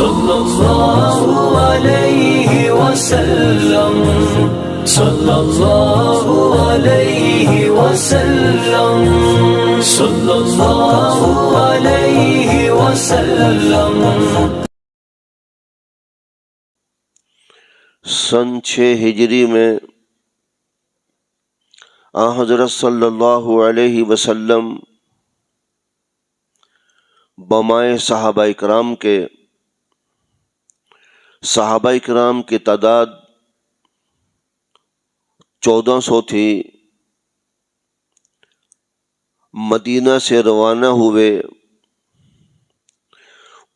صلی اللہ علیہ وسلم، صلی اللہ علیہ وسلم، صلی اللہ علیہ وسلم۔ سن 6 ہجری میں آن حضرت صلی اللہ علیہ وسلم بمائے صحابہ کرام کی تعداد 1400 تھی، مدینہ سے روانہ ہوئے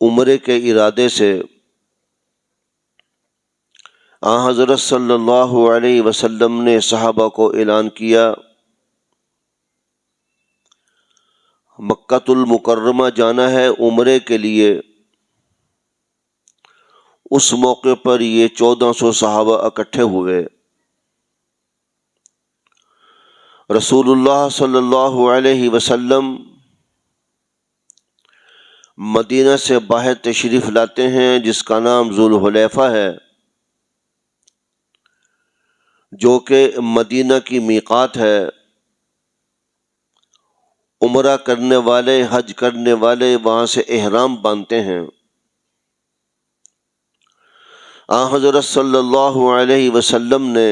عمرے کے ارادے سے۔ آن حضرت صلی اللہ علیہ وسلم نے صحابہ کو اعلان کیا مکہ المکرمہ جانا ہے عمرے کے لیے۔ اس موقع پر یہ 1400 صحابہ اکٹھے ہوئے۔ رسول اللہ صلی اللہ علیہ وسلم مدینہ سے باہر تشریف لاتے ہیں جس کا نام ذوالحلیفہ ہے، جو کہ مدینہ کی میقات ہے۔ عمرہ کرنے والے، حج کرنے والے وہاں سے احرام باندھتے ہیں۔ آن حضرت صلی اللہ علیہ وسلم نے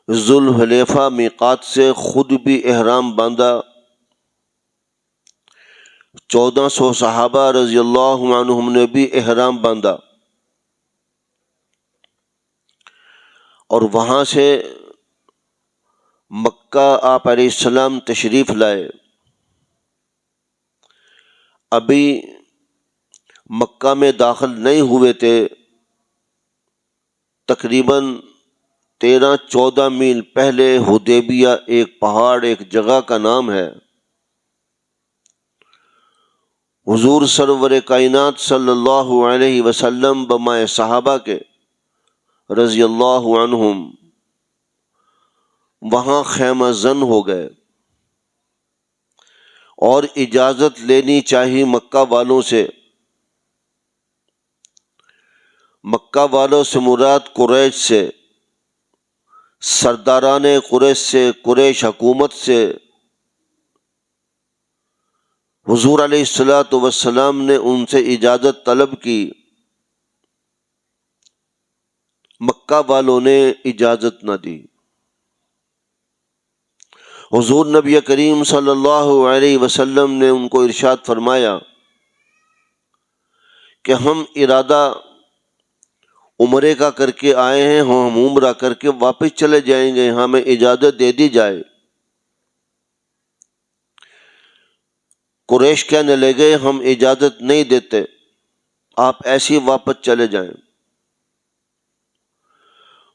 ذوالحلیفہ میقات سے خود بھی احرام باندھا۔ 1400 صحابہ رضی اللہ عنہم نے بھی احرام باندھا اور وہاں سے مکہ آپ علیہ السلام تشریف لائے۔ ابھی مکہ میں داخل نہیں ہوئے تھے، تقریباً 13-14 میل پہلے حدیبیہ ایک پہاڑ، ایک جگہ کا نام ہے۔ حضور سرور کائنات صلی اللہ علیہ وسلم بمائے صحابہ کے رضی اللہ عنہم وہاں خیمہ زن ہو گئے، اور اجازت لینی چاہیے مکہ والوں سے۔ مکہ والوں سے مراد قریش سے، سرداران قریش سے، قریش حکومت سے۔ حضور علیہ السلام نے ان سے اجازت طلب کی، مکہ والوں نے اجازت نہ دی۔ حضور نبی کریم صلی اللہ علیہ وسلم نے ان کو ارشاد فرمایا کہ ہم ارادہ عمرے کا کر کے آئے ہیں، ہم عمرہ کر کے واپس چلے جائیں گے، ہمیں اجازت دے دی جائے۔ قریش کہنے لگے ہم اجازت نہیں دیتے، آپ ایسے واپس چلے جائیں۔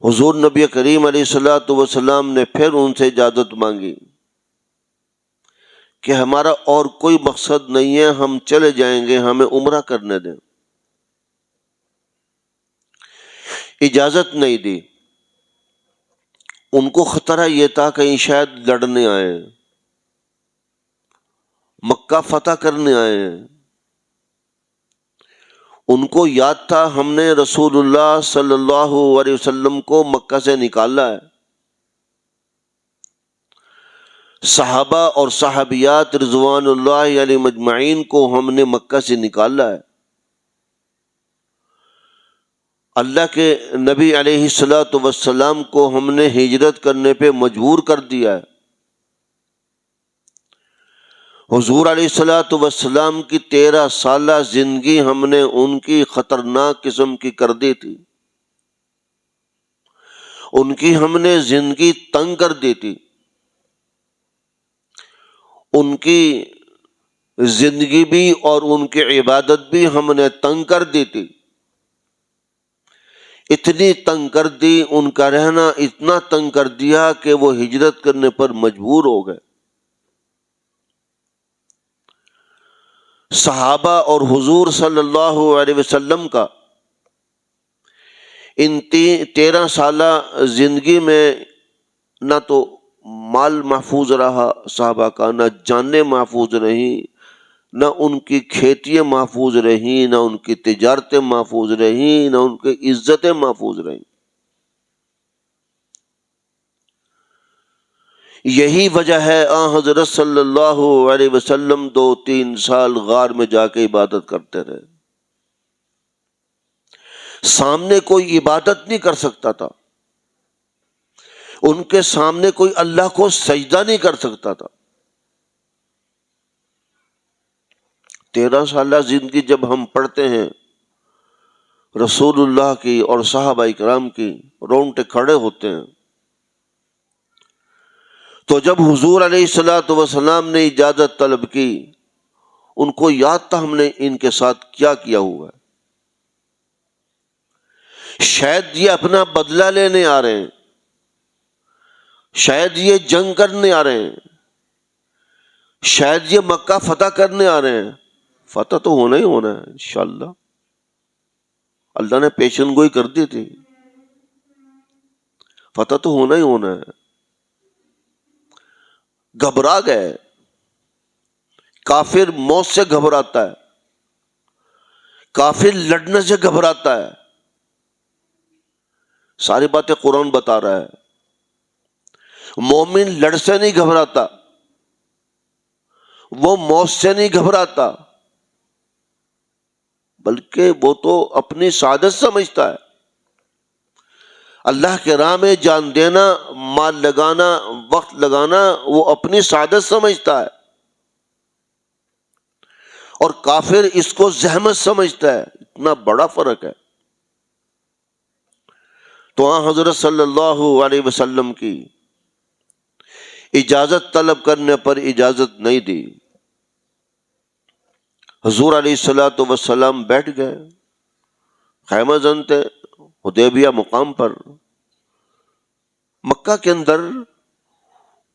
حضور نبی کریم علیہ السلام نے پھر ان سے اجازت مانگی کہ ہمارا اور کوئی مقصد نہیں ہے، ہم چلے جائیں گے، ہمیں عمرہ کرنے دیں۔ اجازت نہیں دی۔ ان کو خطرہ یہ تھا کہیں شاید لڑنے آئے، مکہ فتح کرنے آئے ہیں۔ ان کو یاد تھا ہم نے رسول اللہ صلی اللہ علیہ وسلم کو مکہ سے نکالا ہے، صحابہ اور صحابیات رضوان اللہ علیہم اجمعین کو ہم نے مکہ سے نکالا ہے۔ اللہ کے نبی علیہ السلام کو ہم نے ہجرت کرنے پہ مجبور کر دیا ہے۔ حضور علیہ السلام کی 13 سالہ زندگی ہم نے ان کی خطرناک قسم کی کر دی تھی، ان کی ہم نے زندگی تنگ کر دی تھی، ان کی زندگی بھی اور ان کی عبادت بھی ہم نے تنگ کر دی تھی۔ اتنی تنگ کر دی، ان کا رہنا اتنا تنگ کر دیا کہ وہ ہجرت کرنے پر مجبور ہو گئے۔ صحابہ اور حضور صلی اللہ علیہ وسلم کا ان 13 سالہ زندگی میں نہ تو مال محفوظ رہا صحابہ کا، نہ جانیں محفوظ رہیں، نہ ان کی کھیتیاں محفوظ رہیں، نہ ان کی تجارتیں محفوظ رہیں، نہ ان کی عزتیں محفوظ رہیں۔ یہی وجہ ہے حضرت صلی اللہ علیہ وسلم 2-3 سال غار میں جا کے عبادت کرتے رہے۔ سامنے کوئی عبادت نہیں کر سکتا تھا، ان کے سامنے کوئی اللہ کو سجدہ نہیں کر سکتا تھا۔ 13 سالہ زندگی جب ہم پڑھتے ہیں رسول اللہ کی اور صحابہ کرام کی، رونگٹے کھڑے ہوتے ہیں۔ تو جب حضور علیہ الصلوۃ والسلام نے اجازت طلب کی، ان کو یاد تھا ہم نے ان کے ساتھ کیا کیا ہوا ہے۔ شاید یہ اپنا بدلہ لینے آ رہے ہیں، شاید یہ جنگ کرنے آ رہے ہیں، شاید یہ مکہ فتح کرنے آ رہے ہیں۔ فتح تو ہونا ہی ہونا ہے انشاءاللہ، اللہ نے پیشن گوئی کر دی تھی، فتح تو ہونا ہی ہونا ہے۔ گھبرا گئے، کافر موت سے گھبراتا ہے، کافر لڑنے سے گھبراتا ہے۔ ساری باتیں قرآن بتا رہا ہے۔ مومن لڑ سے نہیں گھبراتا، وہ موت سے نہیں گھبراتا، بلکہ وہ تو اپنی سعادت سمجھتا ہے۔ اللہ کے راہ میں جان دینا، مال لگانا، وقت لگانا، وہ اپنی سعادت سمجھتا ہے، اور کافر اس کو زحمت سمجھتا ہے۔ اتنا بڑا فرق ہے۔ تو حضرت صلی اللہ علیہ وسلم کی اجازت طلب کرنے پر اجازت نہیں دی۔ حضور علیہ الصلوۃ والسلام بیٹھ گئے، خیمہ زن تھے حدیبیہ مقام پر۔ مکہ کے اندر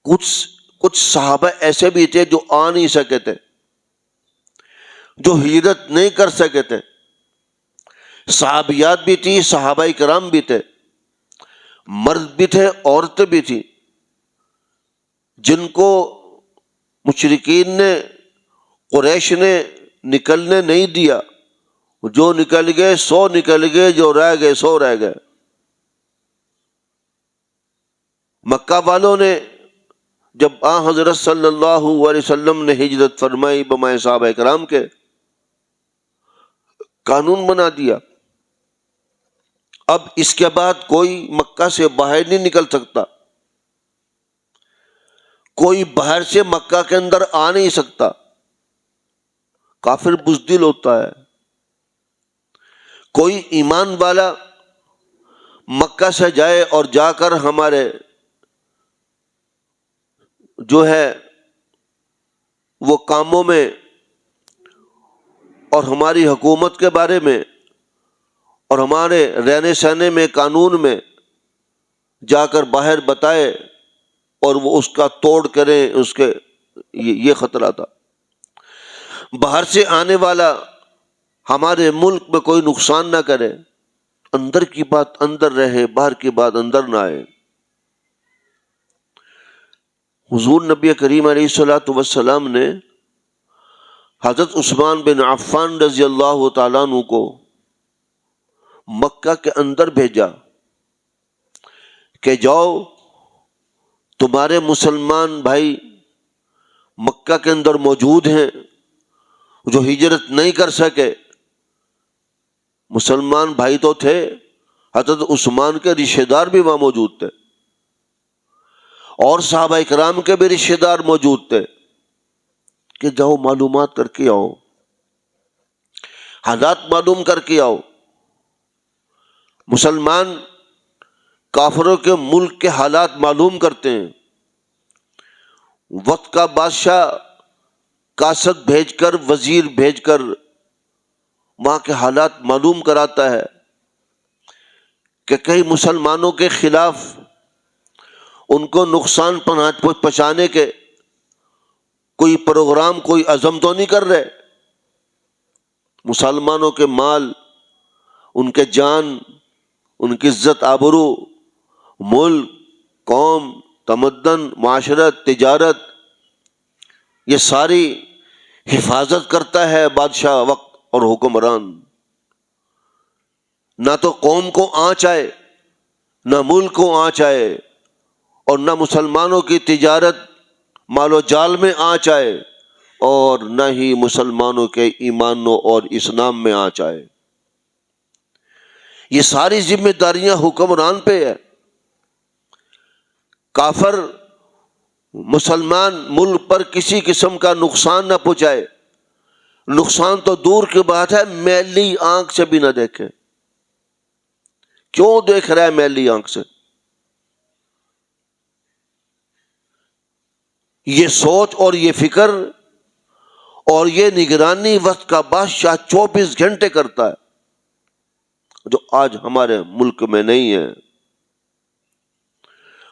کچھ صحابہ ایسے بھی تھے جو آ نہیں سکے تھے، جو ہجرت نہیں کر سکے تھے۔ صحابیات بھی تھی، صحابہ کرام بھی تھے، مرد بھی تھے، عورتیں بھی تھیں، جن کو مشرکین نے، قریش نے نکلنے نہیں دیا۔ جو نکل گئے 100 نکل گئے، جو رہ گئے 100 رہ گئے۔ مکہ والوں نے جب حضرت صلی اللہ علیہ وسلم نے ہجرت فرمائی بمائے صحابہ کرام کے، قانون بنا دیا، اب اس کے بعد کوئی مکہ سے باہر نہیں نکل سکتا، کوئی باہر سے مکہ کے اندر آ نہیں سکتا۔ کافر بزدل ہوتا ہے۔ کوئی ایمان والا مکہ سے جائے اور جا کر ہمارے جو ہے وہ کاموں میں اور ہماری حکومت کے بارے میں اور ہمارے رہنے سہنے میں، قانون میں جا کر باہر بتائے اور وہ اس کا توڑ کریں، اس کے یہ خطرہ تھا۔ باہر سے آنے والا ہمارے ملک میں کوئی نقصان نہ کرے، اندر کی بات اندر رہے، باہر کی بات اندر نہ آئے۔ حضور نبی کریم علیہ الصلوۃ والسلام نے حضرت عثمان بن عفان رضی اللہ تعالیٰ عنہ کو مکہ کے اندر بھیجا کہ جاؤ، تمہارے مسلمان بھائی مکہ کے اندر موجود ہیں جو ہجرت نہیں کر سکے۔ مسلمان بھائی تو تھے، حضرت عثمان کے رشتہ دار بھی وہاں موجود تھے، اور صحابہ کرام کے بھی رشتہ دار موجود تھے، کہ جاؤ معلومات کر کے آؤ، حالات معلوم کر کے آؤ۔ مسلمان کافروں کے ملک کے حالات معلوم کرتے ہیں۔ وقت کا بادشاہ کاسد بھیج کر، وزیر بھیج کر وہاں کے حالات معلوم کراتا ہے کہ کئی مسلمانوں کے خلاف ان کو نقصان پہنچانے کے کوئی پروگرام، کوئی عزم تو نہیں کر رہے۔ مسلمانوں کے مال، ان کے جان، ان کی عزت آبرو، ملک، قوم، تمدن، معاشرت، تجارت، یہ ساری حفاظت کرتا ہے بادشاہ وقت اور حکمران. نہ تو قوم کو آنچ آئے، نہ ملک کو آنچ آئے، اور نہ مسلمانوں کی تجارت مال و جال میں آنچ آئے، اور نہ ہی مسلمانوں کے ایمان اور اسلام میں آنچ آئے. یہ ساری ذمہ داریاں حکمران پہ ہے. کافر مسلمان ملک پر کسی قسم کا نقصان نہ پہنچائے. نقصان تو دور کی بات ہے، میلی آنکھ سے بھی نہ دیکھے. کیوں دیکھ رہا ہے میلی آنکھ سے؟ یہ سوچ اور یہ فکر اور یہ نگرانی وقت کا بادشاہ 24 گھنٹے کرتا ہے، جو آج ہمارے ملک میں نہیں ہے.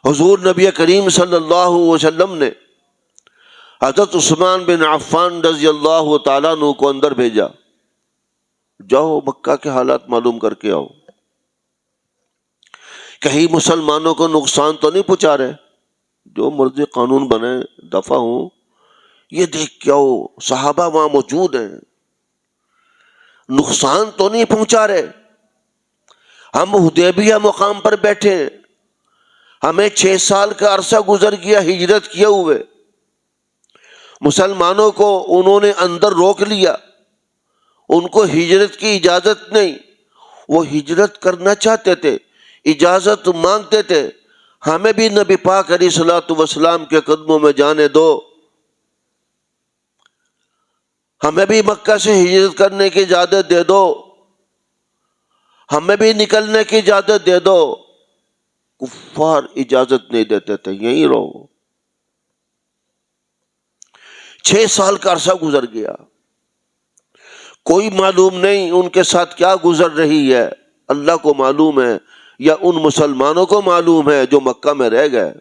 حضور نبی کریم صلی اللہ علیہ وسلم نے حضرت عثمان بن عفان رضی اللہ تعالیٰ عنہ کو اندر بھیجا، جاؤ مکہ کے حالات معلوم کر کے آؤ، کہیں مسلمانوں کو نقصان تو نہیں پہنچا رہے، جو مرضی قانون بنے دفع ہوں، یہ دیکھ کے آؤ. صحابہ وہاں موجود ہیں، نقصان تو نہیں پہنچا رہے. ہم حدیبیہ مقام پر بیٹھے ہیں، ہمیں 6 سال کا عرصہ گزر گیا ہجرت کیے ہوئے. مسلمانوں کو انہوں نے اندر روک لیا، ان کو ہجرت کی اجازت نہیں. وہ ہجرت کرنا چاہتے تھے، اجازت مانگتے تھے، ہمیں بھی نبی پاک علیہ الصلوۃ والسلام کے قدموں میں جانے دو، ہمیں بھی مکہ سے ہجرت کرنے کی اجازت دے دو، ہمیں بھی نکلنے کی اجازت دے دو. کفار اجازت نہیں دیتے تھے، یہیں رہو. 6 سال کا عرصہ گزر گیا، کوئی معلوم نہیں ان کے ساتھ کیا گزر رہی ہے. اللہ کو معلوم ہے، یا ان مسلمانوں کو معلوم ہے جو مکہ میں رہ گئے.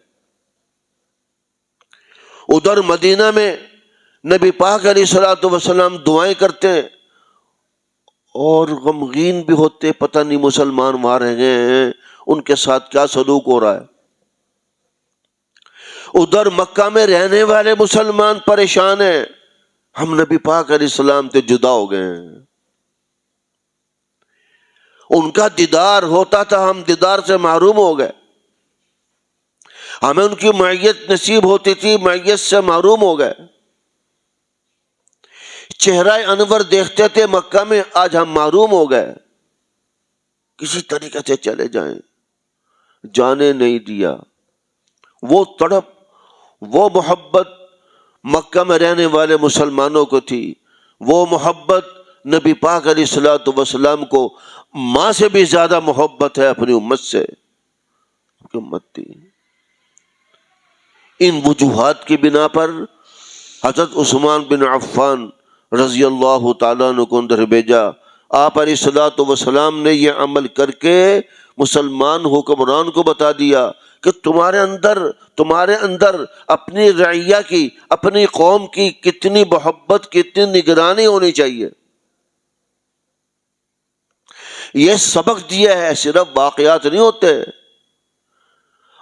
ادھر مدینہ میں نبی پاک علیہ الصلوۃ والسلام دعائیں کرتے ہیں اور غمگین بھی ہوتے، پتہ نہیں مسلمان وہاں رہ گئے ہیں، ان کے ساتھ کیا سلوک ہو رہا ہے. ادھر مکہ میں رہنے والے مسلمان پریشان ہیں، ہم نبی پاک علیہ السلام سے جدا ہو گئے ہیں. ان کا دیدار ہوتا تھا، ہم دیدار سے محروم ہو گئے. ہمیں ان کی معیت نصیب ہوتی تھی، معیت سے محروم ہو گئے. چہرہ انور دیکھتے تھے مکہ میں، آج ہم محروم ہو گئے. کسی طریقے سے چلے جائیں، جانے نہیں دیا. وہ تڑپ، وہ محبت مکہ میں رہنے والے مسلمانوں کو تھی. وہ محبت نبی پاک علیہ الصلوۃ والسلام کو ماں سے بھی زیادہ محبت ہے اپنی امت سے. امت تھی. ان وجوہات کی بنا پر حضرت عثمان بن عفان رضی اللہ تعالیٰ عنہ کو اندر بھیجا. آپ علیہ الصلوۃ والسلام نے یہ عمل کر کے مسلمان حکمران کو بتا دیا کہ تمہارے اندر اپنی رعیہ کی، اپنی قوم کی کتنی محبت، کتنی نگرانی ہونی چاہیے. یہ سبق دیا ہے، صرف واقعات نہیں ہوتے.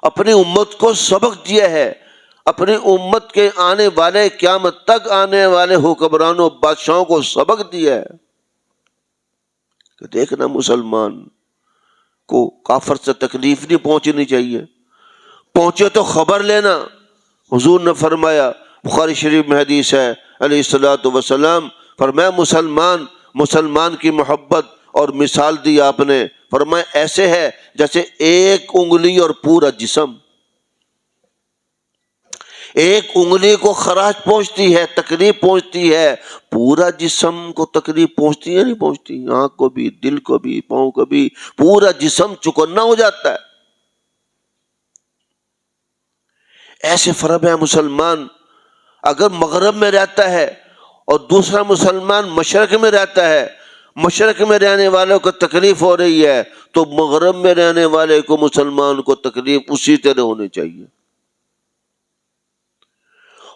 اپنی امت کو سبق دیا ہے، اپنی امت کے آنے والے، قیامت تک آنے والے حکمرانوں، بادشاہوں کو سبق دیا ہے کہ دیکھنا مسلمان کو کافر سے تکلیف نہیں پہنچنی چاہیے، پہنچے تو خبر لینا. حضور نے فرمایا، بخاری شریف میں حدیث ہے، علیہ الصلوۃ والسلام فرمایا مسلمان کی محبت اور مثال دی آپ نے، فرمایا ایسے ہے جیسے ایک انگلی اور پورا جسم. ایک انگلی کو خراش پہنچتی ہے، تکلیف پہنچتی ہے، پورا جسم کو تکلیف پہنچتی ہے نہیں پہنچتی؟ آنکھ کو بھی، دل کو بھی، پاؤں کو بھی، پورا جسم چکنا ہو جاتا ہے. ایسے فرق ہے. مسلمان اگر مغرب میں رہتا ہے اور دوسرا مسلمان مشرق میں رہتا ہے، مشرق میں رہنے والوں کو تکلیف ہو رہی ہے تو مغرب میں رہنے والے کو، مسلمان کو تکلیف اسی طرح ہونی چاہیے.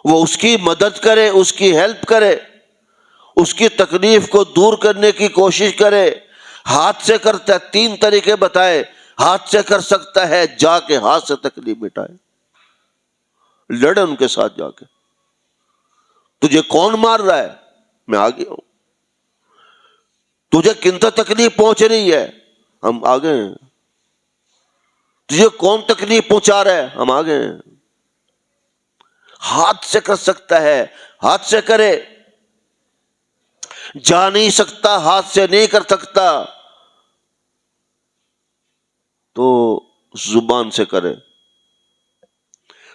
وہ اس کی مدد کرے، اس کی ہیلپ کرے، اس کی تکلیف کو دور کرنے کی کوشش کرے. ہاتھ سے کرتا ہے، 3 طریقے بتائے. ہاتھ سے کر سکتا ہے، جا کے ہاتھ سے تکلیف مٹائے، لڑے ان کے ساتھ جا کے. تجھے کون مار رہا ہے؟ میں آ گیا ہوں. تجھے کن سے تکلیف پہنچ رہی ہے؟ ہم آ گئے ہیں. تجھے کون تکلیف پہنچا رہا ہے؟ ہم آ گئے ہیں. ہاتھ سے کر سکتا ہے ہاتھ سے کرے، جا نہیں سکتا ہاتھ سے نہیں کر سکتا تو زبان سے کرے،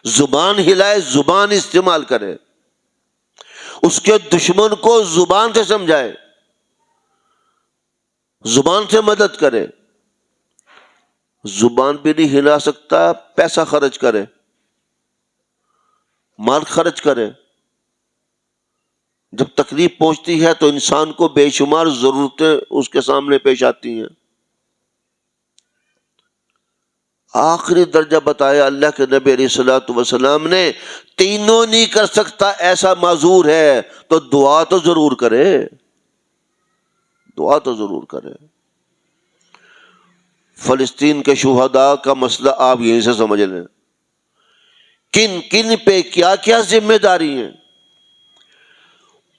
زبان ہلائے، زبان استعمال کرے، اس کے دشمن کو زبان سے سمجھائے، زبان سے مدد کرے. زبان بھی نہیں ہلا سکتا، پیسہ خرچ کرے، مال خرچ کرے. جب تکلیف پہنچتی ہے تو انسان کو بے شمار ضرورتیں اس کے سامنے پیش آتی ہیں. آخری درجہ بتایا اللہ کے نبی علیہ الصلوۃ والسلام نے، تینوں نہیں کر سکتا ایسا معذور ہے تو دعا تو ضرور کرے، دعا تو ضرور کرے. فلسطین کے شہداء کا مسئلہ آپ یہیں سے سمجھ لیں. کن کن پہ کیا کیا ذمہ داری ہیں.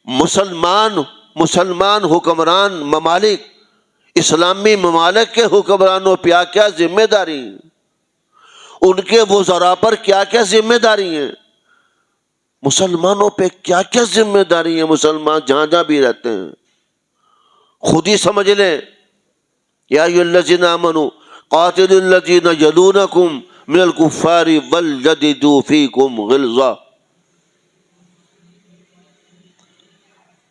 مسلمان حکمران ممالک، اسلامی ممالک کے حکمرانوں پہ کیا ذمہ داری ہیں، ان کے وزراء پر کیا کیا ذمہ داری ہیں، مسلمانوں پہ کیا کیا ذمہ داری ہیں. مسلمان جہاں جہاں بھی رہتے ہیں خود ہی سمجھ لیں. یا ایھا الذین آمنوا قاتلوا الذین یلونکم من الکفار وليجدوا فیکم غلظہ.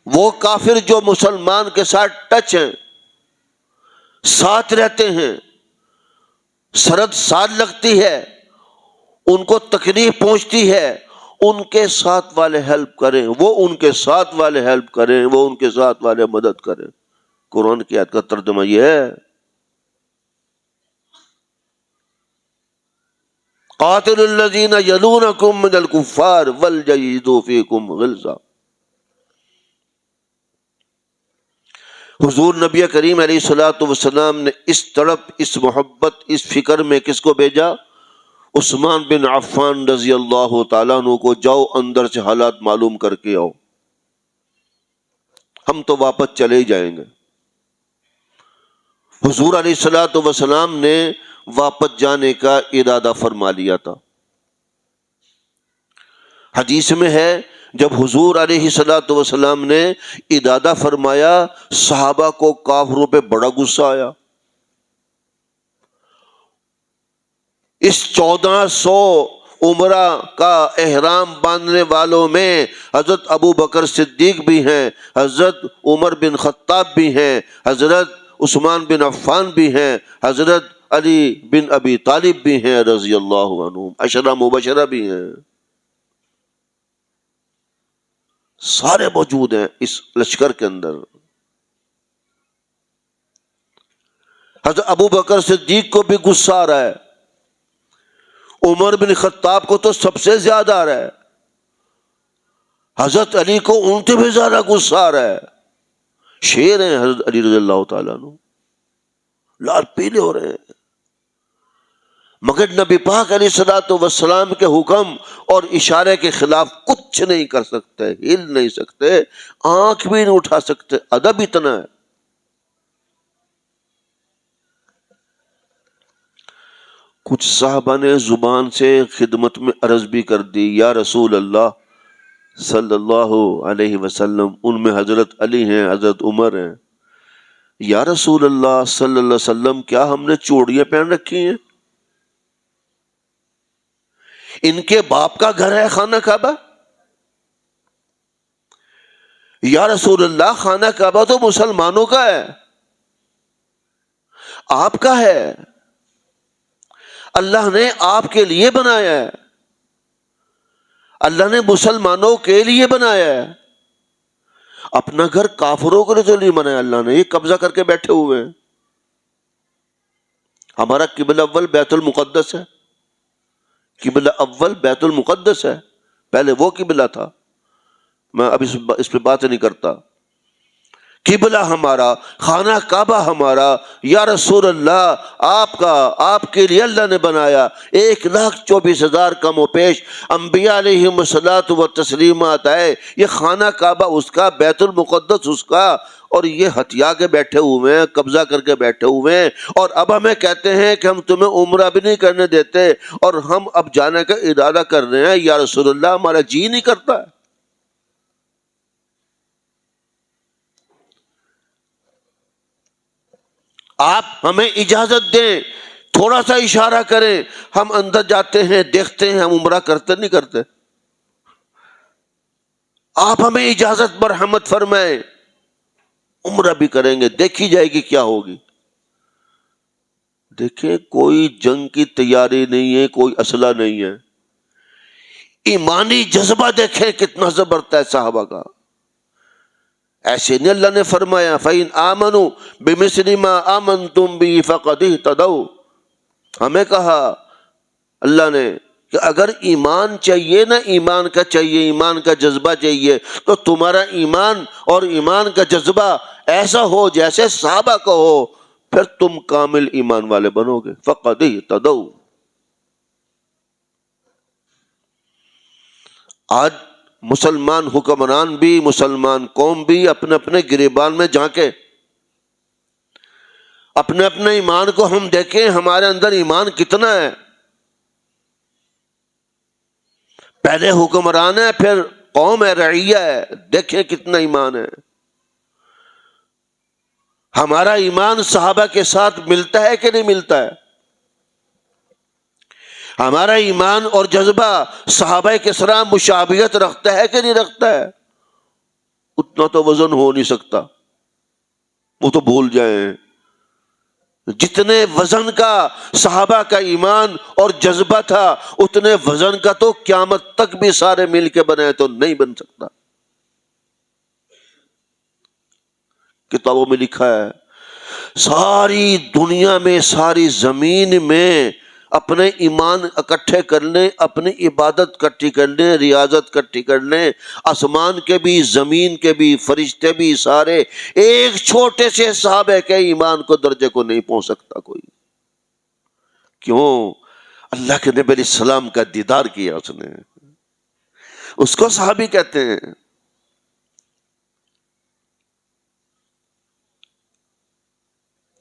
وہ کافر جو مسلمان کے ساتھ ٹچ ہیں، ساتھ رہتے ہیں، سرحد ساتھ لگتی ہے، ان کو تکلیف پہنچتی ہے، ان کے ساتھ والے ہیلپ کریں، وہ ان کے ساتھ والے ہیلپ کریں، وہ ان کے ساتھ والے مدد کریں. قرآن کی آیت کا ترجمہ یہ ہے. قاتل الذین یلونکم من الکفار وليجدوا فیکم غلظہ. حضور نبی کریم علیہ الصلوۃ والسلام نے اس تڑپ، اس محبت، اس فکر میں کس کو بھیجا؟ عثمان بن عفان رضی اللہ تعالیٰ عنہ کو. جاؤ اندر سے حالات معلوم کر کے آؤ، ہم تو واپس چلے ہی جائیں گے. حضور علیہ الصلوۃ والسلام نے واپس جانے کا ارادہ فرما لیا تھا. حدیث میں ہے جب حضور علیہ الصلوۃ والسلام نے ارادہ فرمایا، صحابہ کو کافروں پہ بڑا غصہ آیا. اس 1400 عمرہ کا احرام باندھنے والوں میں حضرت ابو بکر صدیق بھی ہیں، حضرت عمر بن خطاب بھی ہیں، حضرت عثمان بن عفان بھی ہیں، حضرت علی بن ابی طالب بھی ہیں رضی اللہ عنہم، عشرہ مبشرہ بھی ہیں. سارے موجود ہیں اس لشکر کے اندر. حضرت ابو بکر صدیق کو بھی غصہ آ رہا ہے، عمر بن خطاب کو تو سب سے زیادہ آ رہا ہے، حضرت علی کو ان سے بھی زیادہ غصہ آ رہا ہے. شیر ہیں حضرت علی رضی اللہ تعالیٰ عنہ، لال پیلے ہو رہے ہیں. مگر نبی پاک علیہ الصلوۃ والسلام کے حکم اور اشارے کے خلاف کچھ نہیں کر سکتے، ہل نہیں سکتے، آنکھ بھی نہیں اٹھا سکتے. ادب اتنا ہے. کچھ صحابہ نے زبان سے خدمت میں عرض بھی کر دی، یا رسول اللہ صلی اللہ علیہ وسلم، ان میں حضرت علی ہیں، حضرت عمر ہیں. یا رسول اللہ صلی اللہ علیہ وسلم، کیا ہم نے چوڑیاں پہن رکھی ہیں؟ ان کے باپ کا گھر ہے خانہ کعبہ؟ یا رسول اللہ، خانہ کعبہ تو مسلمانوں کا ہے، آپ کا ہے، اللہ نے آپ کے لیے بنایا ہے، اللہ نے مسلمانوں کے لیے بنایا ہے. اپنا گھر کافروں کے لیے تو نہیں بنایا اللہ نے، یہ قبضہ کر کے بیٹھے ہوئے ہیں. ہمارا قبلہ اول بیت المقدس ہے، قبلہ اول بیت المقدس ہے، پہلے وہ قبلہ تھا. میں اب اس پہ بات نہیں کرتا. قبلہ ہمارا، خانہ کعبہ ہمارا، یا رسول اللہ آپ کے لیے اللہ نے بنایا، 1,24,000 کم و پیش انبیاء علیہم الصلاۃ و تسلیمات آئے، یہ خانہ کعبہ اس کا، بیت المقدس اس کا، اور یہ ہتھیا کے بیٹھے ہوئے ہیں، قبضہ کر کے بیٹھے ہوئے ہیں، اور اب ہمیں کہتے ہیں کہ ہم تمہیں عمرہ بھی نہیں کرنے دیتے، اور ہم اب جانے کا ارادہ کر رہے ہیں، یا رسول اللہ ہمارا جی نہیں کرتا ہے۔ آپ ہمیں اجازت دیں، تھوڑا سا اشارہ کریں، ہم اندر جاتے ہیں، دیکھتے ہیں ہم عمرہ کرتے نہیں کرتے۔ آپ ہمیں اجازت مرحمت فرمائیں، عمرہ بھی کریں گے، دیکھی جائے گی کیا ہوگی۔ دیکھیں کوئی جنگ کی تیاری نہیں ہے، کوئی اسلحہ نہیں ہے، ایمانی جذبہ دیکھیں کتنا زبردست ہے صحابہ کا۔ ایسے نہیں اللہ نے فرمایا فَإِنْ آمَنُوا بِمِثْلِ مَا آمَنْتُمْ بِهِ فَقَدِ اهْتَدَوْا، ہمیں کہا اللہ نے کہ اگر ایمان چاہیے نا، ایمان کا چاہیے، ایمان کا جذبہ چاہیے، تو تمہارا ایمان اور ایمان کا جذبہ ایسا ہو جیسے صحابہ کا ہو، پھر تم کامل ایمان والے بنو گے۔ فَقَدِ اهْتَدَوْا۔ آج مسلمان حکمران بھی، مسلمان قوم بھی اپنے اپنے گریبان میں جھانکے، اپنے اپنے ایمان کو ہم دیکھیں، ہمارے اندر ایمان کتنا ہے۔ پہلے حکمران ہے، پھر قوم ہے، رعیہ ہے، دیکھیں کتنا ایمان ہے۔ ہمارا ایمان صحابہ کے ساتھ ملتا ہے کہ نہیں ملتا ہے؟ ہمارا ایمان اور جذبہ صحابہ کے ساتھ مشابہت رکھتا ہے کہ نہیں رکھتا ہے؟ اتنا تو وزن ہو نہیں سکتا، وہ تو بھول جائیں۔ جتنے وزن کا صحابہ کا ایمان اور جذبہ تھا، اتنے وزن کا تو قیامت تک بھی سارے مل کے بنائے تو نہیں بن سکتا۔ کتابوں میں لکھا ہے ساری دنیا میں، ساری زمین میں اپنے ایمان اکٹھے کر لیں، اپنی عبادت اکٹھی کر لیں، ریاضت اکٹھی کر لیں، آسمان کے بھی، زمین کے بھی، فرشتے بھی، سارے ایک چھوٹے سے صحابہ کے ایمان کو درجے کو نہیں پہنچ سکتا کوئی۔ کیوں؟ اللہ کے نبی علیہ السلام کا دیدار کیا اس نے، اس کو صحابی کہتے ہیں۔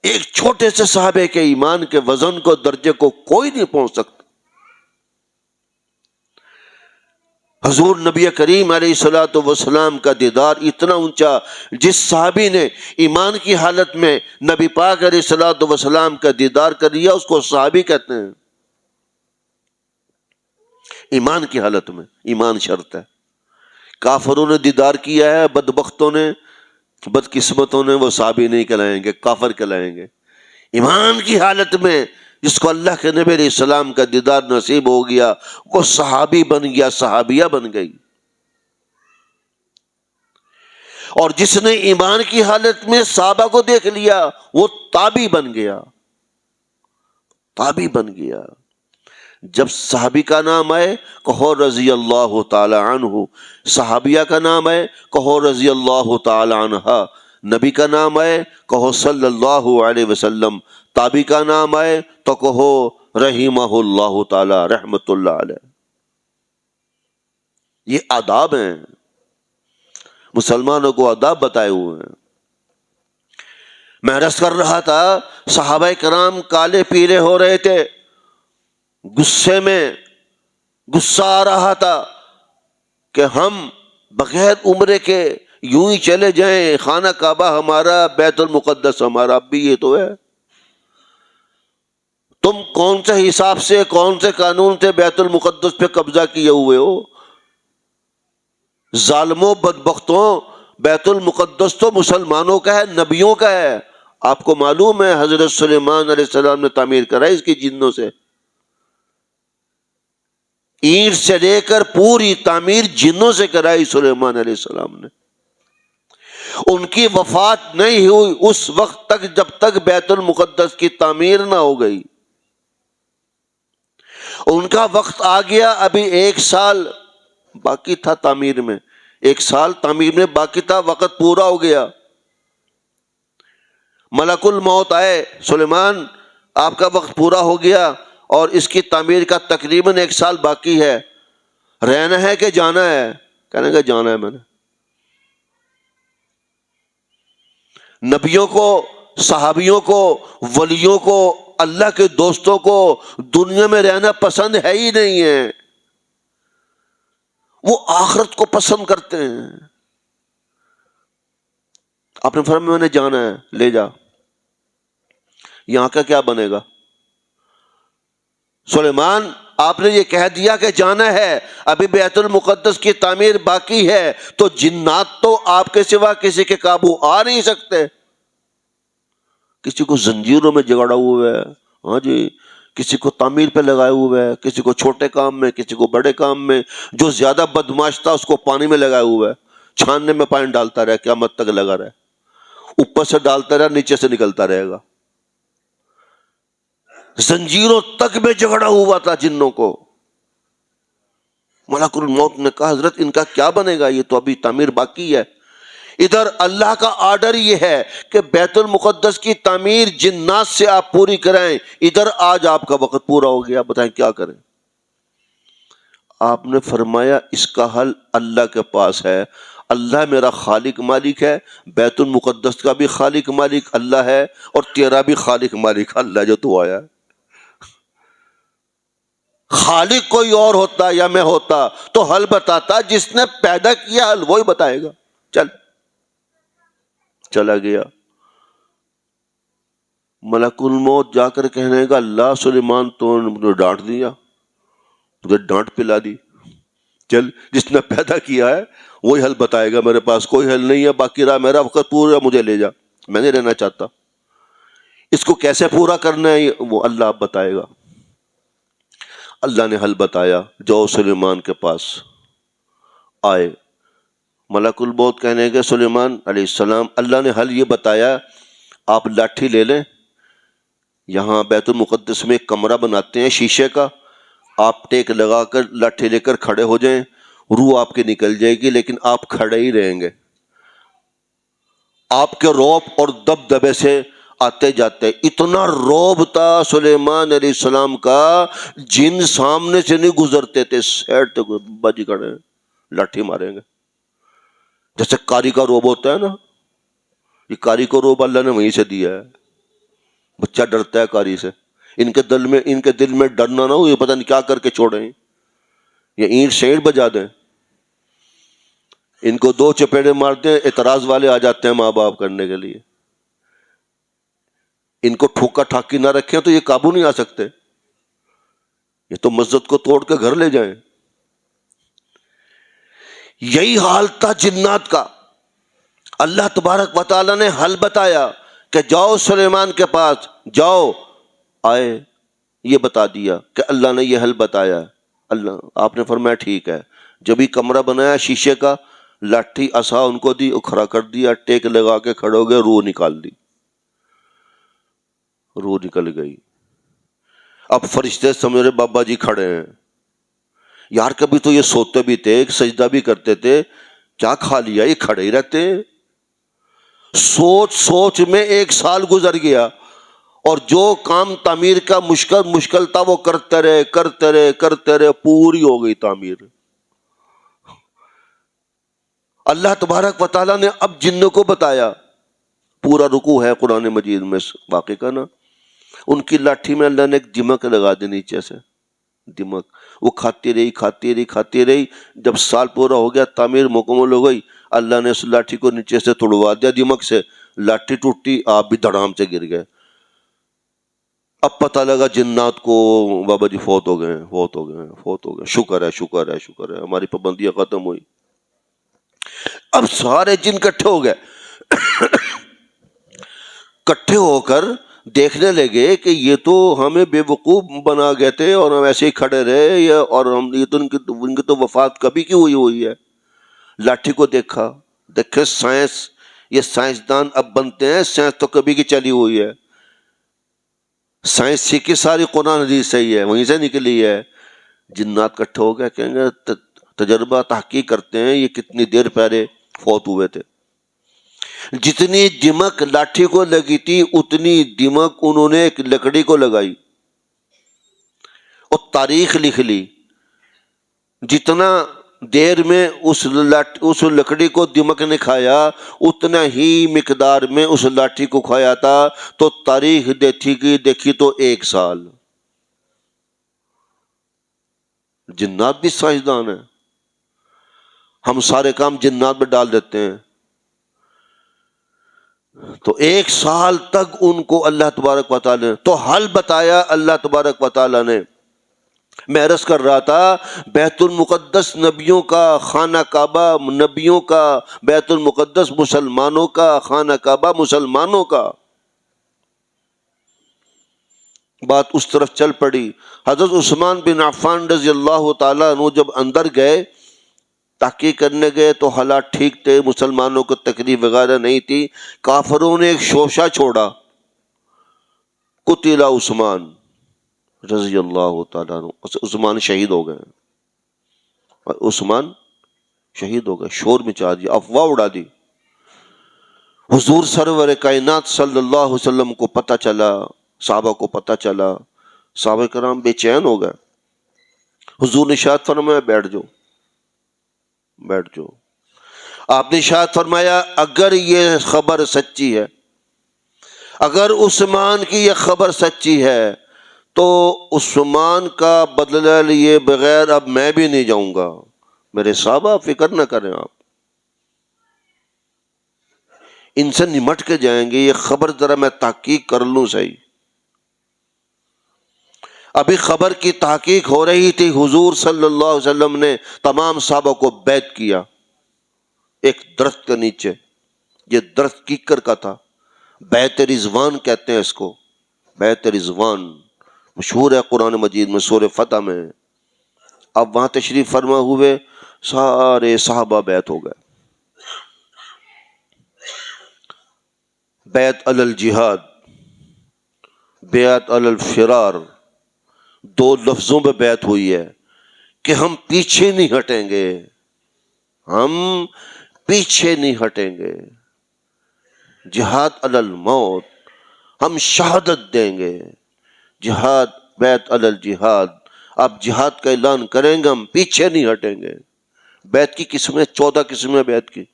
ایک چھوٹے سے صحابے کے ایمان کے وزن کو، درجے کو کوئی نہیں پہنچ سکتا۔ حضور نبی کریم علیہ الصلوۃ والسلام کا دیدار اتنا اونچا، جس صحابی نے ایمان کی حالت میں نبی پاک علیہ الصلوۃ والسلام کا دیدار کر لیا، اس کو صحابی کہتے ہیں۔ ایمان کی حالت میں، ایمان شرط ہے۔ کافروں نے دیدار کیا ہے، بدبختوں نے، بدقسمتوں نے، وہ صحابی نہیں کہلائیں گے، کافر کہلائیں گے۔ ایمان کی حالت میں جس کو اللہ کے نبی علیہ السلام کا دیدار نصیب ہو گیا، وہ صحابی بن گیا، صحابیہ بن گئی۔ اور جس نے ایمان کی حالت میں صحابہ کو دیکھ لیا، وہ تابعی بن گیا، تابعی بن گیا۔ جب صحابی کا نام آئے کہو رضی اللہ تعالی عنہ، صحابیہ کا نام آئے کہو رضی اللہ تعالی عنہا، نبی کا نام آئے کہو صلی اللہ علیہ وسلم، تابعی کا نام آئے تو کہو رحمہ اللہ تعالی، رحمت اللہ علیہ۔ یہ آداب ہیں، مسلمانوں کو آداب بتائے ہوئے ہیں۔ میں عرض کر رہا تھا صحابہ کرام کالے پیلے ہو رہے تھے، غصے میں غصہ آ رہا تھا کہ ہم بغیر عمرے کے یوں ہی چلے جائیں، خانہ کعبہ ہمارا، بیت المقدس ہمارا، اب بھی یہ تو ہے۔ تم کون سے حساب سے، کون سے قانون سے بیت المقدس پہ قبضہ کیے ہوئے ہو؟ ظالموں، بدبختوں، بیت المقدس تو مسلمانوں کا ہے، نبیوں کا ہے۔ آپ کو معلوم ہے حضرت سلیمان علیہ السلام نے تعمیر کرائی اس کی جنوں سے، اینٹ سے لے کر پوری تعمیر جنوں سے کرائی سلیمان علیہ السلام نے۔ ان کی وفات نہیں ہوئی اس وقت تک جب تک بیت المقدس کی تعمیر نہ ہو گئی۔ ان کا وقت آ گیا، ابھی 1 سال باقی تھا تعمیر میں، 1 سال تعمیر میں باقی تھا، وقت پورا ہو گیا۔ ملک الموت آئے، سلیمان آپ کا وقت پورا ہو گیا اور اس کی تعمیر کا تقریباً 1 سال باقی ہے، رہنا ہے کہ جانا ہے؟ کہنے کا جانا ہے میں نے۔ نبیوں کو، صحابیوں کو، ولیوں کو، اللہ کے دوستوں کو دنیا میں رہنا پسند ہے ہی نہیں ہے، وہ آخرت کو پسند کرتے ہیں۔ آپ نے فرمایا میں نے جانا ہے، لے جا، یہاں کا کیا بنے گا؟ سلیمان آپ نے یہ کہہ دیا کہ جانا ہے، ابھی بیت المقدس کی تعمیر باقی ہے، تو جنات تو آپ کے سوا کسی کے قابو آ نہیں سکتے۔ کسی کو زنجیروں میں جگڑا ہوا ہے، ہاں جی، کسی کو تعمیر پہ لگائے ہوئے ہے، کسی کو چھوٹے کام میں، کسی کو بڑے کام میں، جو زیادہ بدمعاش تھا اس کو پانی میں لگایا ہوا ہے، چھاننے میں پانی ڈالتا رہے، قیامت تک لگا رہے، اوپر سے ڈالتا رہے، نیچے سے نکلتا رہے گا۔ زنجیروں تک میں جگڑا ہوا تھا جنوں کو۔ ملک الموت نے کہا حضرت ان کا کیا بنے گا، یہ تو ابھی تعمیر باقی ہے۔ ادھر اللہ کا آرڈر یہ ہے کہ بیت المقدس کی تعمیر جنات سے آپ پوری کرائیں، ادھر آج آپ کا وقت پورا ہو گیا، بتائیں کیا کریں؟ آپ نے فرمایا اس کا حل اللہ کے پاس ہے، اللہ میرا خالق مالک ہے، بیت المقدس کا بھی خالق مالک اللہ ہے، اور تیرا بھی خالق مالک اللہ جو تو آیا ہے۔ خالق کوئی اور ہوتا یا میں ہوتا تو حل بتاتا، جس نے پیدا کیا حل وہی بتائے گا۔ چلا گیا۔ ملک الموت جا کر کہنے گا اللہ سلیمان تو نے مجھے ڈانٹ دیا، تجھے ڈانٹ پلا دی، چل جس نے پیدا کیا ہے وہی حل بتائے گا، میرے پاس کوئی حل نہیں ہے، باقی رہا میرا وقت پورا، مجھے لے جا، میں نہیں رہنا چاہتا، اس کو کیسے پورا کرنا ہے وہ اللہ بتائے گا۔ اللہ نے حل بتایا، جو سلیمان کے پاس آئے، ملک الموت کہنے گے سلیمان علیہ السلام اللہ نے حل یہ بتایا، آپ لاٹھی لے لیں، یہاں بیت المقدس میں ایک کمرہ بناتے ہیں شیشے کا، آپ ٹیک لگا کر لاٹھی لے کر کھڑے ہو جائیں، روح آپ کی نکل جائے گی لیکن آپ کھڑے ہی رہیں گے، آپ کے رعب اور دبدبے سے آتے جاتے۔ اتنا رعب تھا سلیمان علیہ السلام کا، جن سامنے سے نہیں گزرتے تھے، سیٹ تک بج کھڑے لاٹھی ماریں گے، جیسے کاری کا روب ہوتا ہے نا، یہ کاری کو روب اللہ نے وہیں سے دیا ہے، بچہ ڈرتا ہے کاری سے، ان کے دل میں ڈرنا نہ ہو، یہ پتہ نہیں کیا کر کے چھوڑیں، یہ اینٹ شینٹ بجا دیں، ان کو 2 چپیڑے مارتے ہیں، اعتراض والے آ جاتے ہیں ماں باپ کرنے کے لیے، ان کو ٹھوکا ٹھاکی نہ رکھیں تو یہ قابو نہیں آ سکتے، یہ تو مسجد کو توڑ کے گھر لے جائیں۔ یہی حال تھا جنات کا۔ اللہ تبارک و تعالیٰ نے حل بتایا کہ جاؤ سلیمان کے پاس جاؤ، آئے، یہ بتا دیا کہ اللہ نے یہ حل بتایا، اللہ آپ نے فرمایا ٹھیک ہے، جب ہی کمرہ بنایا شیشے کا، لاٹھی عصا ان کو دی، کھڑا کر دیا، ٹیک لگا کے کھڑے ہو گئے، روح نکال دی، روح نکل گئی۔ اب فرشتے سمجھ رہے بابا جی کھڑے ہیں، یار کبھی تو یہ سوتے بھی تھے، سجدہ بھی کرتے تھے، کیا کھا لیا، یہ کھڑے ہی رہتے ہیں۔ سوچ سوچ میں 1 سال گزر گیا، اور جو کام تعمیر کا مشکل تھا وہ کرتے رہے، پوری ہو گئی تعمیر۔ اللہ تبارک و تعالیٰ نے اب جنوں کو بتایا، پورا رکوع ہے قرآن مجید میں واقع کا نا، ان کی لاٹھی میں اللہ نے ایک دمک لگا دی نیچے سے، دمک، وہ کھاتی رہی، جب سال پورا ہو گیا، تعمیر مکمل ہو گئی، اللہ نے اس لاٹھی کو نیچے سے توڑوا دیا دمک سے، لاٹھی ٹوٹی، آپ بھی دھڑام سے گر گئے۔ اب پتہ لگا جنات کو بابا جی فوت ہو گئے، شکر ہے ہماری پابندیاں ختم ہوئی۔ اب سارے جن کٹھے ہو گئے، کٹھے ہو کر دیکھنے لگے کہ یہ تو ہمیں بے وقوف بنا گئے تھے اور ہم ایسے ہی کھڑے رہے، اور ہم یہ تو ان کی تو وفات کبھی کی ہوئی ہے۔ لاٹھی کو دیکھے سائنس، یہ سائنسدان اب بنتے ہیں، سائنس تو کبھی کی چلی ہوئی ہے، سائنس سیکھی ساری قرآن حدیث سے ہی ہے، وہیں سے نکلی ہے۔ جنات کٹھے ہو گئے، کہیں گے تجربہ تحقیق کرتے ہیں یہ کتنی دیر پہلے فوت ہوئے تھے۔ جتنی دمک لاٹھی کو لگی تھی اتنی دمک انہوں نے ایک لکڑی کو لگائی اور تاریخ لکھ لی. جتنا دیر میں اس لکڑی کو دمک نے کھایا اتنا ہی مقدار میں اس لاٹھی کو کھایا تھا. تو تاریخ دیکھی تو 1 سال. جنات بھی سائنسدان ہیں. ہم سارے کام جنات میں ڈال دیتے ہیں. تو 1 سال تک ان کو اللہ تبارک و تعالی نے تو حل بتایا. اللہ تبارک و تعالی نے، میں عرض کر رہا تھا، بیت المقدس نبیوں کا، خانہ کعبہ نبیوں کا، بیت المقدس مسلمانوں کا، خانہ کعبہ مسلمانوں کا. بات اس طرف چل پڑی. حضرت عثمان بن عفان رضی اللہ تعالیٰ عنہ جب اندر گئے، تحقیق کرنے گئے تو حالات ٹھیک تھے، مسلمانوں کو تکلیف وغیرہ نہیں تھی. کافروں نے ایک شوشہ چھوڑا، قتل عثمان رضی اللہ تعالیٰ عنہ. عثمان شہید ہو گئے. عثمان شہید ہو گئے. شور مچا دیا، افواہ اڑا دی. حضور سرور کائنات صلی اللہ علیہ وسلم کو پتہ چلا، صحابہ کو پتہ چلا. صحابہ کرام بے چین ہو گئے. حضور نے ارشاد فرمایا بیٹھ جاؤ، بیٹھ جاؤ. آپ نے ارشاد فرمایا اگر یہ خبر سچی ہے، اگر عثمان کی یہ خبر سچی ہے تو عثمان کا بدلہ لیے بغیر اب میں بھی نہیں جاؤں گا. میرے صحابہ فکر نہ کریں، آپ ان سے نمٹ کے جائیں گے. یہ خبر ذرا میں تحقیق کر لوں صحیح. ابھی خبر کی تحقیق ہو رہی تھی. حضور صلی اللہ علیہ وسلم نے تمام صحابہ کو بیعت کیا ایک درخت کے نیچے. یہ درخت کیکر کا تھا. بیعت رضوان کہتے ہیں اس کو. بیعت رضوان مشہور ہے قرآن مجید میں، سورہ فتح میں. اب وہاں تشریف فرما ہوئے سارے صحابہ بیعت ہو گئے. بیعت علی الجہاد، بیعت علی الفرار، 2 لفظوں پہ بیعت ہوئی ہے کہ ہم پیچھے نہیں ہٹیں گے، ہم پیچھے نہیں ہٹیں گے. جہاد علی الموت، ہم شہادت دیں گے. جہاد، بیعت علی الجہاد. آپ جہاد کا اعلان کریں گے، ہم پیچھے نہیں ہٹیں گے. بیعت کی قسمیں 14 قسمیں بیعت کی.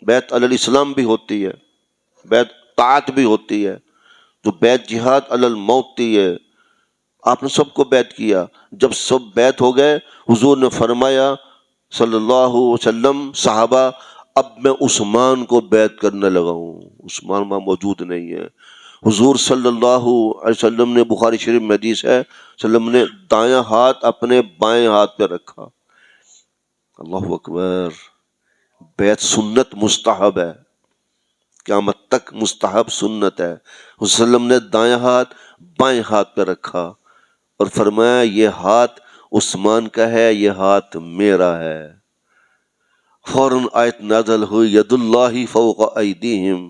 بیعت علی الاسلام بھی ہوتی ہے، بیعت طاعت بھی ہوتی ہے. تو بیعت جہاد علی الموت تھی ہے. آپ نے سب کو بیعت کیا. جب سب بیعت ہو گئے، حضور نے فرمایا صلی اللہ علیہ وسلم، صحابہ اب میں عثمان کو بیعت کرنے لگا ہوں. عثمان وہاں موجود نہیں ہے. حضور صلی اللہ علیہ وسلم نے، بخاری شریف میں حدیث ہے، وسلم نے دایاں ہاتھ اپنے بائیں ہاتھ پہ رکھا. اللہ اکبر. بیعت سنت مستحب ہے، قیامت تک مستحب سنت ہے. وسلم نے دایاں ہاتھ بائیں ہاتھ پہ رکھا اور فرمایا یہ ہاتھ عثمان کا ہے، یہ ہاتھ میرا ہے. فوراً آیت نازل ہوئی ید اللہ فوق ایدیہم.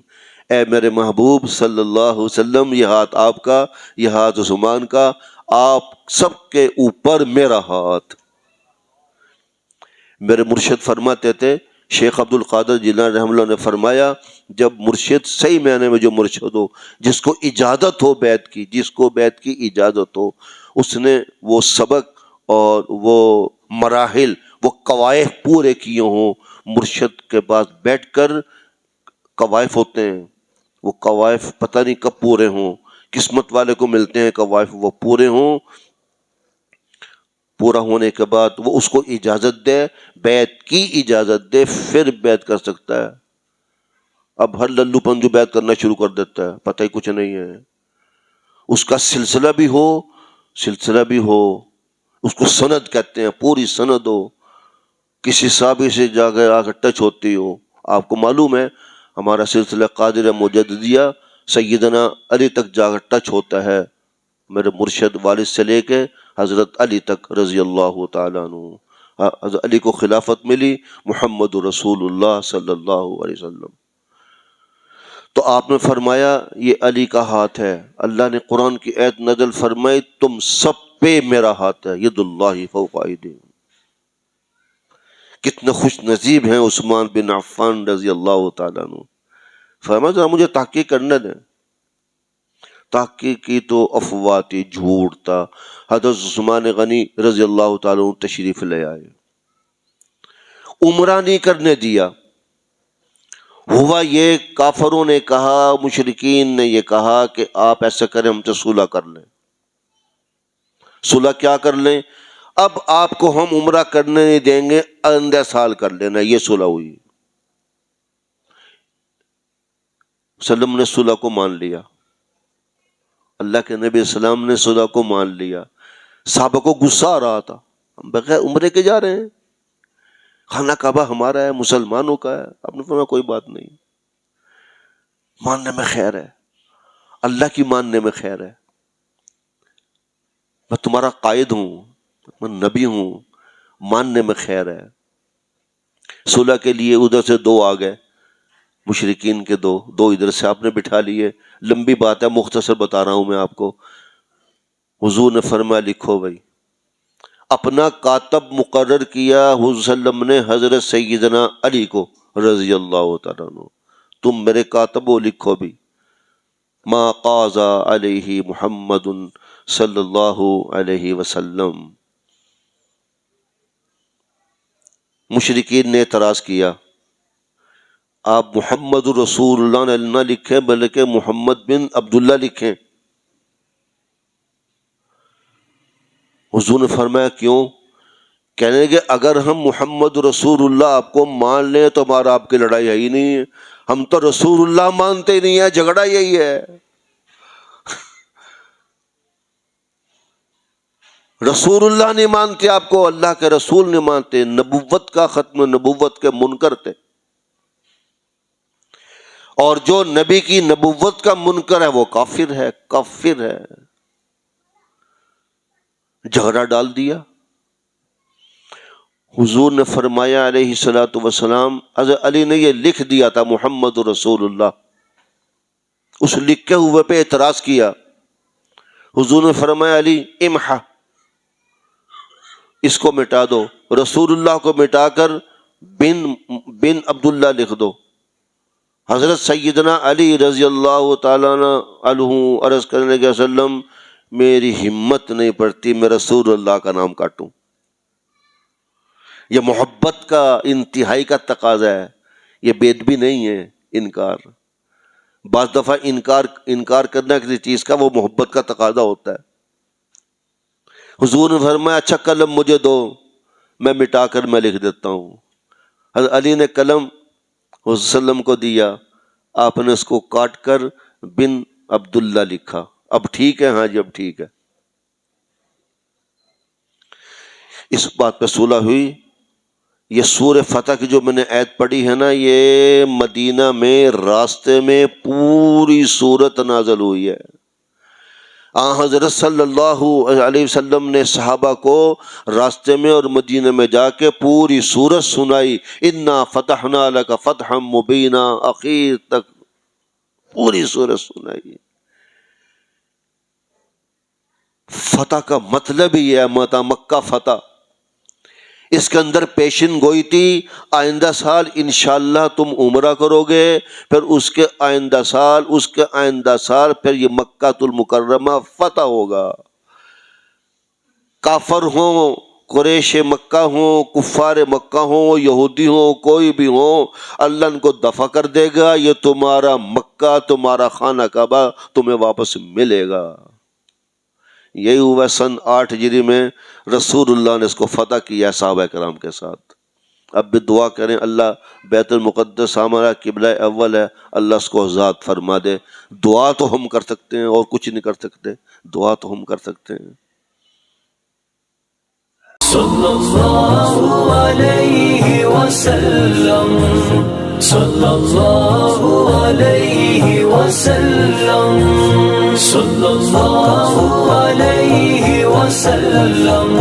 اے میرے محبوب صلی اللہ علیہ وسلم، یہ ہاتھ آپ کا، یہ ہاتھ عثمان کا، آپ سب کے اوپر میرا ہاتھ. میرے مرشد فرماتے تھے، شیخ عبد القادر جیلانی رحمہ اللہ نے فرمایا، جب مرشد صحیح معنی میں جو مرشد ہو، جس کو اجازت ہو بیعت کی، جس کو بیعت کی اجازت ہو، اس نے وہ سبق اور وہ مراحل، وہ قوائف پورے کیے ہوں. مرشد کے پاس بیٹھ کر قوائف ہوتے ہیں، وہ قوائف پتہ نہیں کب پورے ہوں. قسمت والے کو ملتے ہیں قوائف، وہ پورے ہوں. پورا ہونے کے بعد وہ اس کو اجازت دے، بیعت کی اجازت دے، پھر بیعت کر سکتا ہے. اب ہر للو پنجو بیعت کرنا شروع کر دیتا ہے، پتہ ہی کچھ نہیں ہے. اس کا سلسلہ بھی ہو، سلسلہ بھی ہو، اس کو سند کہتے ہیں، پوری سند ہو، کسی صحابی سے جا کر ٹچ ہوتی ہو. آپ کو معلوم ہے ہمارا سلسلہ قادریہ مجددیہ سیدنا علی تک جا کر ٹچ ہوتا ہے، میرے مرشد والد سے لے کے حضرت علی تک رضی اللہ تعالیٰ عنہ. حضرت علی کو خلافت ملی، محمد رسول اللہ صلی اللہ علیہ وسلم. تو آپ نے فرمایا یہ علی کا ہاتھ ہے. اللہ نے قرآن کی آیت نازل فرمائی تم سب پہ میرا ہاتھ ہے، ید اللہ فوق ایدیہم. کتنے خوش نصیب ہیں عثمان بن عفان رضی اللہ تعالیٰ عنہ. فرمایا ذرا مجھے تحقیق کرنے دیں. تحقیق کی تو افواہ تھی، جھوٹ تھا. حضرت عثمان غنی رضی اللہ تعالیٰ عنہ تشریف لے آئے، عمرہ نہیں کرنے دیا. ہوا یہ، کافروں نے کہا، مشرکین نے یہ کہا کہ آپ ایسا کریں، ہم سے صلح کر لیں. صلح کیا کر لیں؟ اب آپ کو ہم عمرہ کرنے نہیں دیں گے، آئندہ سال کر لینا. یہ صلح ہوئی. وسلم نے صلح کو مان لیا، اللہ کے نبی السلام نے صلح کو مان لیا. صحابہ کو غصہ آ رہا تھا، ہم بغیر عمرے کے جا رہے ہیں، خانہ کعبہ ہمارا ہے، مسلمانوں کا ہے. آپ نے فرمایا کوئی بات نہیں، ماننے میں خیر ہے، اللہ کی ماننے میں خیر ہے. میں تمہارا قائد ہوں، میں نبی ہوں، ماننے میں خیر ہے. صلح کے لیے ادھر سے دو آ گئے، مشرکین کے دو ادھر سے آپ نے بٹھا لیے. لمبی بات ہے، مختصر بتا رہا ہوں میں آپ کو. حضور نے فرمایا لکھو بھائی. اپنا کاتب مقرر کیا حضور صلی اللہ علیہ وسلم نے حضرت سیدنا علی کو رضی اللہ تعالیٰ عنہ. تم میرے کاتب ہو، لکھو بھی. ما قاضى علیہ محمد صلی اللہ علیہ وسلم. مشرکین نے اعتراض کیا، آپ محمد رسول اللہ نہ لکھیں بلکہ محمد بن عبداللہ لکھیں. حضور نے فرمایا کیوں؟ کہنے کہ اگر ہم محمد رسول اللہ آپ کو مان لیں تو ہمارا آپ کی لڑائی ہے ہی نہیں ہے. ہم تو رسول اللہ مانتے نہیں ہیں، جھگڑا یہی ہے. رسول اللہ نہیں مانتے آپ کو، اللہ کے رسول نہیں مانتے. نبوت کا ختم نبوت کے منکر تھے، اور جو نبی کی نبوت کا منکر ہے وہ کافر ہے، کافر ہے. جھگڑا ڈال دیا. حضور نے فرمایا علیہ الصلوۃ والسلام، حضرت علی نے یہ لکھ دیا تھا محمد رسول اللہ، اس لکھے ہوئے پہ اعتراض کیا. حضور نے فرمایا علی امحا، اس کو مٹا دو، رسول اللہ کو مٹا کر بن عبداللہ لکھ دو. حضرت سیدنا علی رضی اللہ تعالیٰ عنہ عرض کرنے کے وسلم، میری ہمت نہیں پڑتی میں رسول اللہ کا نام کاٹوں. یہ محبت کا انتہائی کا تقاضا ہے، یہ بے ادبی نہیں ہے. انکار، بعض دفعہ انکار کرنا کسی چیز کا وہ محبت کا تقاضا ہوتا ہے. حضور نے فرمایا اچھا قلم مجھے دو، میں مٹا کر میں لکھ دیتا ہوں. حضرت علی نے قلم حضور صلی اللہ علیہ وسلم کو دیا، آپ نے اس کو کاٹ کر بن عبداللہ لکھا. اب ٹھیک ہے؟ ہاں جی اب ٹھیک ہے. اس بات پہ صلح ہوئی. یہ سورہ فتح کی جو میں نے آیت پڑھی ہے نا، یہ مدینہ میں راستے میں پوری سورت نازل ہوئی ہے. حضرت صلی اللہ علیہ وسلم نے صحابہ کو راستے میں اور مدینہ میں جا کے پوری سورت سنائی. انا فتحنا لک فتحا مبینا، اخیر تک پوری سورت سنائی. فتح کا مطلب ہی ہے مکہ فتح. اس کے اندر پیشن گوئی تھی، آئندہ سال انشاءاللہ تم عمرہ کرو گے، پھر اس کے آئندہ سال پھر یہ مکہ المکرمہ فتح ہوگا. کافر ہوں، قریش مکہ ہوں، کفار مکہ ہوں، یہودی ہوں، کوئی بھی ہوں، اللہ ان کو دفع کر دے گا. یہ تمہارا مکہ، تمہارا خانہ کعبہ تمہیں واپس ملے گا. یہی ہوا سن 8 ہجری میں رسول اللہ نے اس کو فتح کیا صحابہ کرام کے ساتھ. اب بھی دعا کریں اللہ بیت المقدس ہمارا قبلہ اول ہے، اللہ اس کو آزاد فرما دے. دعا تو ہم کر سکتے ہیں اور کچھ نہیں کر سکتے، دعا تو ہم کر سکتے ہیں. صلی اللہ علیہ وسلم، صلی اللہ علیہ وسلم، صلی اللہ علیہ وسلم.